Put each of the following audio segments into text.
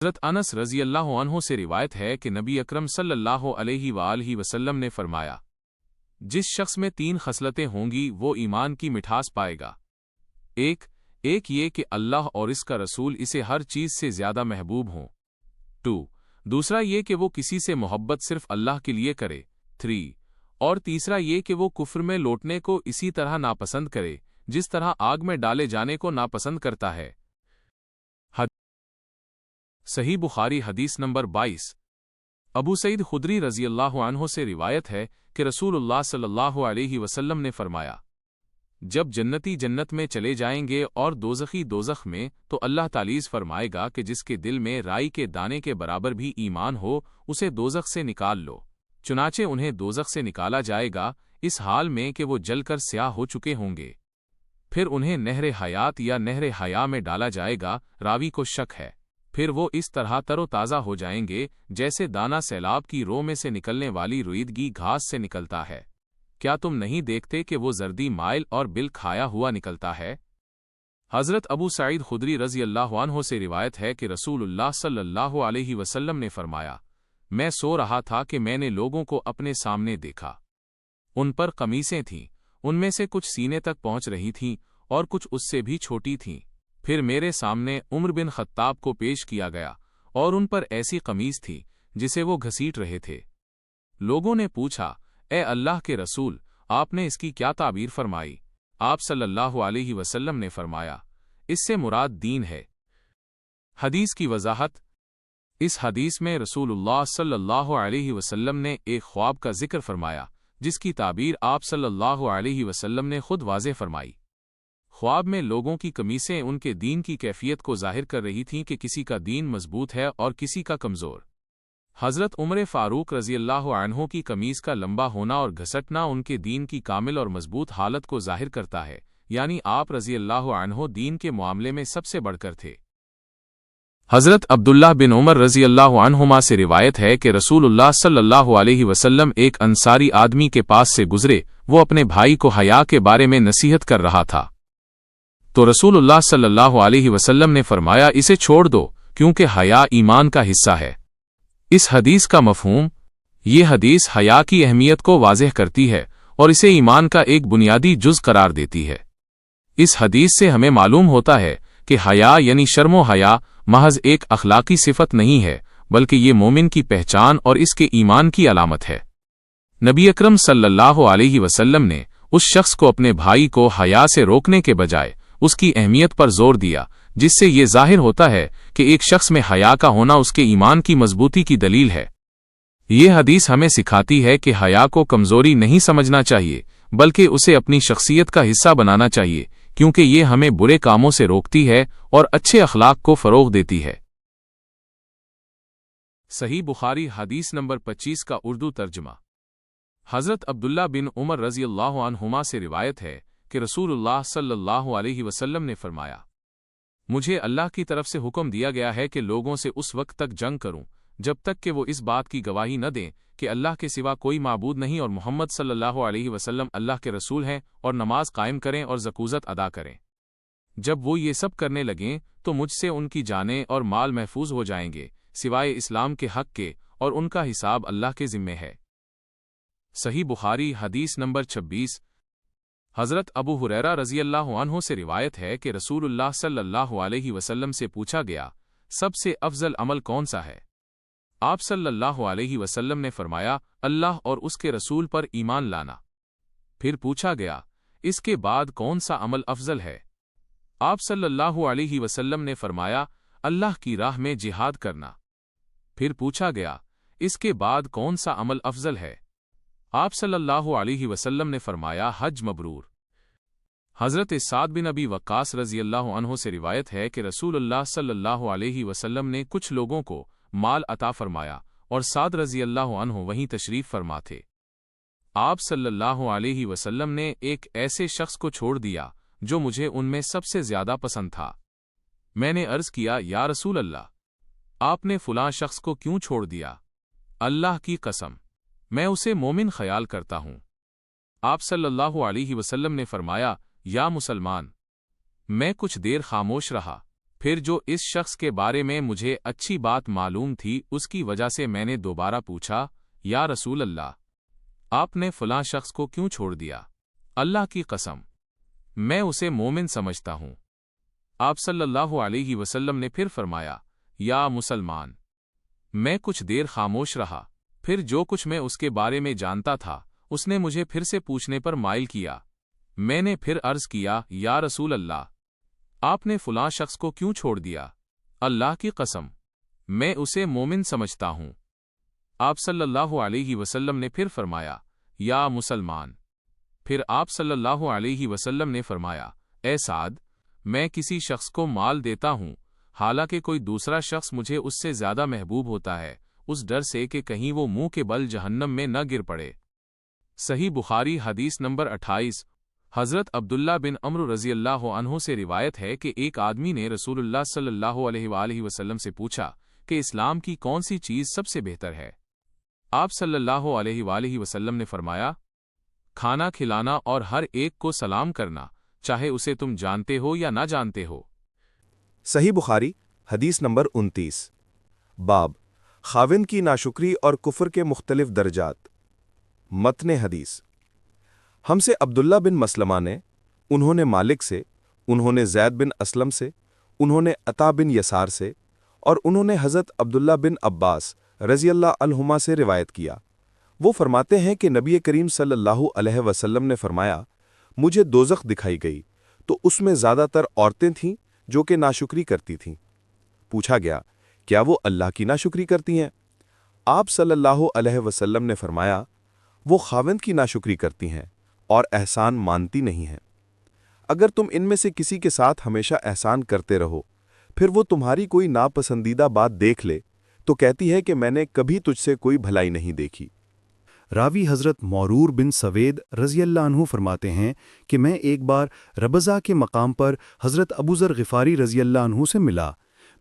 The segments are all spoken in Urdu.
حضرت انس رضی اللہ عنہ سے روایت ہے کہ نبی اکرم صلی اللہ علیہ وآلہ وسلم نے فرمایا، جس شخص میں 3 خصلتیں ہوں گی وہ ایمان کی مٹھاس پائے گا۔ ایک یہ کہ اللہ اور اس کا رسول اسے ہر چیز سے زیادہ محبوب ہوں۔ دوسرا یہ کہ وہ کسی سے محبت صرف اللہ کے لیے کرے۔ اور تیسرا یہ کہ وہ کفر میں لوٹنے کو اسی طرح ناپسند کرے جس طرح آگ میں ڈالے جانے کو ناپسند کرتا ہے۔ صحیح بخاری حدیث نمبر 22۔ ابو سعید خدری رضی اللہ عنہ سے روایت ہے کہ رسول اللہ صلی اللہ علیہ وسلم نے فرمایا، جب جنتی جنت میں چلے جائیں گے اور دوزخی دوزخ میں، تو اللہ تعالیٰ فرمائے گا کہ جس کے دل میں رائی کے دانے کے برابر بھی ایمان ہو اسے دوزخ سے نکال لو۔ چنانچہ انہیں دوزخ سے نکالا جائے گا اس حال میں کہ وہ جل کر سیاہ ہو چکے ہوں گے۔ پھر انہیں نہر حیات یا نہر حیا میں ڈالا جائے گا، راوی کو شک ہے۔ پھر وہ اس طرح تر و تازہ ہو جائیں گے جیسے دانہ سیلاب کی رو میں سے نکلنے والی رویدگی گھاس سے نکلتا ہے۔ کیا تم نہیں دیکھتے کہ وہ زردی مائل اور بل کھایا ہوا نکلتا ہے؟ حضرت ابو سعید خدری رضی اللہ عنہ سے روایت ہے کہ رسول اللہ صلی اللہ علیہ وسلم نے فرمایا، میں سو رہا تھا کہ میں نے لوگوں کو اپنے سامنے دیکھا۔ ان پر قمیصیں تھیں، ان میں سے کچھ سینے تک پہنچ رہی تھیں اور کچھ اس سے بھی چھوٹی تھیں۔ پھر میرے سامنے عمر بن خطاب کو پیش کیا گیا اور ان پر ایسی قمیص تھی جسے وہ گھسیٹ رہے تھے۔ لوگوں نے پوچھا، اے اللہ کے رسول، آپ نے اس کی کیا تعبیر فرمائی؟ آپ صلی اللہ علیہ وسلم نے فرمایا، اس سے مراد دین ہے۔ حدیث کی وضاحت۔ اس حدیث میں رسول اللہ صلی اللہ علیہ وسلم نے ایک خواب کا ذکر فرمایا جس کی تعبیر آپ صلی اللہ علیہ وسلم نے خود واضح فرمائی۔ خواب میں لوگوں کی قمیصیں ان کے دین کی کیفیت کو ظاہر کر رہی تھیں کہ کسی کا دین مضبوط ہے اور کسی کا کمزور۔ حضرت عمر فاروق رضی اللہ عنہ کی قمیص کا لمبا ہونا اور گھسٹنا ان کے دین کی کامل اور مضبوط حالت کو ظاہر کرتا ہے، یعنی آپ رضی اللہ عنہ دین کے معاملے میں سب سے بڑھ کر تھے۔ حضرت عبداللہ بن عمر رضی اللہ عنہما سے روایت ہے کہ رسول اللہ صلی اللہ علیہ وسلم ایک انصاری آدمی کے پاس سے گزرے، وہ اپنے بھائی کو حیا کے بارے میں نصیحت کر رہا تھا، تو رسول اللہ صلی اللہ علیہ وسلم نے فرمایا، اسے چھوڑ دو کیونکہ حیا ایمان کا حصہ ہے۔ اس حدیث کا مفہوم، یہ حدیث حیا کی اہمیت کو واضح کرتی ہے اور اسے ایمان کا ایک بنیادی جز قرار دیتی ہے۔ اس حدیث سے ہمیں معلوم ہوتا ہے کہ حیا یعنی شرم و حیا محض ایک اخلاقی صفت نہیں ہے، بلکہ یہ مومن کی پہچان اور اس کے ایمان کی علامت ہے۔ نبی اکرم صلی اللہ علیہ وسلم نے اس شخص کو اپنے بھائی کو حیا سے روکنے کے بجائے اس کی اہمیت پر زور دیا، جس سے یہ ظاہر ہوتا ہے کہ ایک شخص میں حیا کا ہونا اس کے ایمان کی مضبوطی کی دلیل ہے۔ یہ حدیث ہمیں سکھاتی ہے کہ حیا کو کمزوری نہیں سمجھنا چاہیے، بلکہ اسے اپنی شخصیت کا حصہ بنانا چاہیے، کیونکہ یہ ہمیں برے کاموں سے روکتی ہے اور اچھے اخلاق کو فروغ دیتی ہے۔ صحیح بخاری حدیث نمبر 25 کا اردو ترجمہ۔ حضرت عبداللہ بن عمر رضی اللہ عنہما سے روایت ہے کہ رسول اللہ صلی اللہ علیہ وسلم نے فرمایا، مجھے اللہ کی طرف سے حکم دیا گیا ہے کہ لوگوں سے اس وقت تک جنگ کروں جب تک کہ وہ اس بات کی گواہی نہ دیں کہ اللہ کے سوا کوئی معبود نہیں اور محمد صلی اللہ علیہ وسلم اللہ کے رسول ہیں، اور نماز قائم کریں اور زکوٰۃ ادا کریں۔ جب وہ یہ سب کرنے لگیں تو مجھ سے ان کی جانیں اور مال محفوظ ہو جائیں گے سوائے اسلام کے حق کے، اور ان کا حساب اللہ کے ذمے ہے۔ صحیح بخاری حدیث نمبر 26۔ حضرت ابو ہریرہ رضی اللہ عنہ سے روایت ہے کہ رسول اللہ صلی اللہ علیہ وسلم سے پوچھا گیا، سب سے افضل عمل کون سا ہے؟ آپ صلی اللہ علیہ وسلم نے فرمایا، اللہ اور اس کے رسول پر ایمان لانا۔ پھر پوچھا گیا، اس کے بعد کون سا عمل افضل ہے؟ آپ صلی اللہ علیہ وسلم نے فرمایا، اللہ کی راہ میں جہاد کرنا۔ پھر پوچھا گیا، اس کے بعد کون سا عمل افضل ہے؟ آپ صلی اللہ علیہ وسلم نے فرمایا، حج مبرور۔ حضرت سعد بن ابی وقاص رضی اللہ عنہ سے روایت ہے کہ رسول اللہ صلی اللہ علیہ وسلم نے کچھ لوگوں کو مال عطا فرمایا اور سعد رضی اللہ عنہ وہیں تشریف فرما تھے۔ آپ صلی اللہ علیہ وسلم نے ایک ایسے شخص کو چھوڑ دیا جو مجھے ان میں سب سے زیادہ پسند تھا۔ میں نے عرض کیا، یا رسول اللہ، آپ نے فلاں شخص کو کیوں چھوڑ دیا؟ اللہ کی قسم، میں اسے مومن خیال کرتا ہوں۔ آپ صلی اللہ علیہ وسلم نے فرمایا، یا مسلمان۔ میں کچھ دیر خاموش رہا، پھر جو اس شخص کے بارے میں مجھے اچھی بات معلوم تھی اس کی وجہ سے میں نے دوبارہ پوچھا، یا رسول اللہ، آپ نے فلاں شخص کو کیوں چھوڑ دیا؟ اللہ کی قسم، میں اسے مومن سمجھتا ہوں۔ آپ صلی اللہ علیہ وسلم نے پھر فرمایا، یا مسلمان۔ میں کچھ دیر خاموش رہا، پھر جو کچھ میں اس کے بارے میں جانتا تھا اس نے مجھے پھر سے پوچھنے پر مائل کیا۔ میں نے پھر عرض کیا، یا رسول اللہ، آپ نے فلاں شخص کو کیوں چھوڑ دیا؟ اللہ کی قسم، میں اسے مومن سمجھتا ہوں۔ آپ صلی اللہ علیہ وسلم نے پھر فرمایا، یا مسلمان۔ پھر آپ صلی اللہ علیہ وسلم نے فرمایا، اے سعد، میں کسی شخص کو مال دیتا ہوں حالانکہ کوئی دوسرا شخص مجھے اس سے زیادہ محبوب ہوتا ہے، اس ڈر سے کہ کہیں وہ منہ کے بل جہنم میں نہ گر پڑے۔ صحیح بخاری حدیث نمبر 28۔ حضرت عبداللہ بن عمرو رضی اللہ عنہ سے روایت ہے کہ ایک آدمی نے رسول اللہ صلی اللہ علیہ وآلہ وسلم سے پوچھا کہ اسلام کی کون سی چیز سب سے بہتر ہے؟ آپ صلی اللہ علیہ وآلہ وسلم نے فرمایا، کھانا کھلانا اور ہر ایک کو سلام کرنا، چاہے اسے تم جانتے ہو یا نہ جانتے ہو۔ صحیح بخاری حدیث نمبر 29۔ باب خاوند کی ناشکری اور کفر کے مختلف درجات۔ متن حدیث۔ ہم سے عبداللہ بن مسلمہ نے، انہوں نے مالک سے، انہوں نے زید بن اسلم سے، انہوں نے عطا بن یسار سے، اور انہوں نے حضرت عبداللہ بن عباس رضی اللہ عنہما سے روایت کیا۔ وہ فرماتے ہیں کہ نبی کریم صلی اللہ علیہ وسلم نے فرمایا، مجھے دوزخ دکھائی گئی تو اس میں زیادہ تر عورتیں تھیں جو کہ ناشکری کرتی تھیں۔ پوچھا گیا، کیا وہ اللہ کی ناشکری کرتی ہیں؟ آپ صلی اللہ علیہ وسلم نے فرمایا، وہ خاوند کی ناشکری کرتی ہیں اور احسان مانتی نہیں ہیں۔ اگر تم ان میں سے کسی کے ساتھ ہمیشہ احسان کرتے رہو، پھر وہ تمہاری کوئی ناپسندیدہ بات دیکھ لے تو کہتی ہے کہ میں نے کبھی تجھ سے کوئی بھلائی نہیں دیکھی۔ راوی حضرت مورور بن سوید رضی اللہ عنہ فرماتے ہیں کہ میں ایک بار ربضہ کے مقام پر حضرت ابو ذر غفاری رضی اللہ عنہ سے ملا۔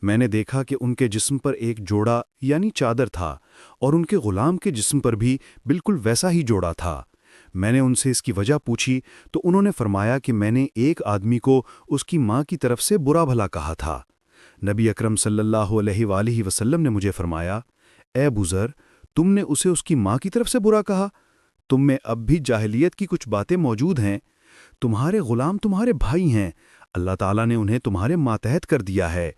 میں نے دیکھا کہ ان کے جسم پر ایک جوڑا یعنی چادر تھا اور ان کے غلام کے جسم پر بھی بالکل ویسا ہی جوڑا تھا۔ میں نے ان سے اس کی وجہ پوچھی تو انہوں نے فرمایا کہ میں نے ایک آدمی کو اس کی ماں کی طرف سے برا بھلا کہا تھا۔ نبی اکرم صلی اللہ علیہ وآلہ وسلم نے مجھے فرمایا، اے ابو ذر، تم نے اسے اس کی ماں کی طرف سے برا کہا؟ تم میں اب بھی جاہلیت کی کچھ باتیں موجود ہیں۔ تمہارے غلام تمہارے بھائی ہیں، اللہ تعالیٰ نے انہیں تمہارے ماتحت کر دیا ہے،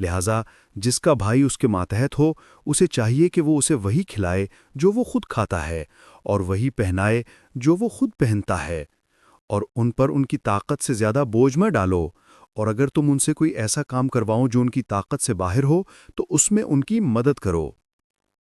لہٰذا جس کا بھائی اس کے ماتحت ہو اسے چاہیے کہ وہ اسے وہی کھلائے جو وہ خود کھاتا ہے اور وہی پہنائے جو وہ خود پہنتا ہے، اور ان پر ان کی طاقت سے زیادہ بوجھ مت ڈالو، اور اگر تم ان سے کوئی ایسا کام کرواؤ جو ان کی طاقت سے باہر ہو تو اس میں ان کی مدد کرو۔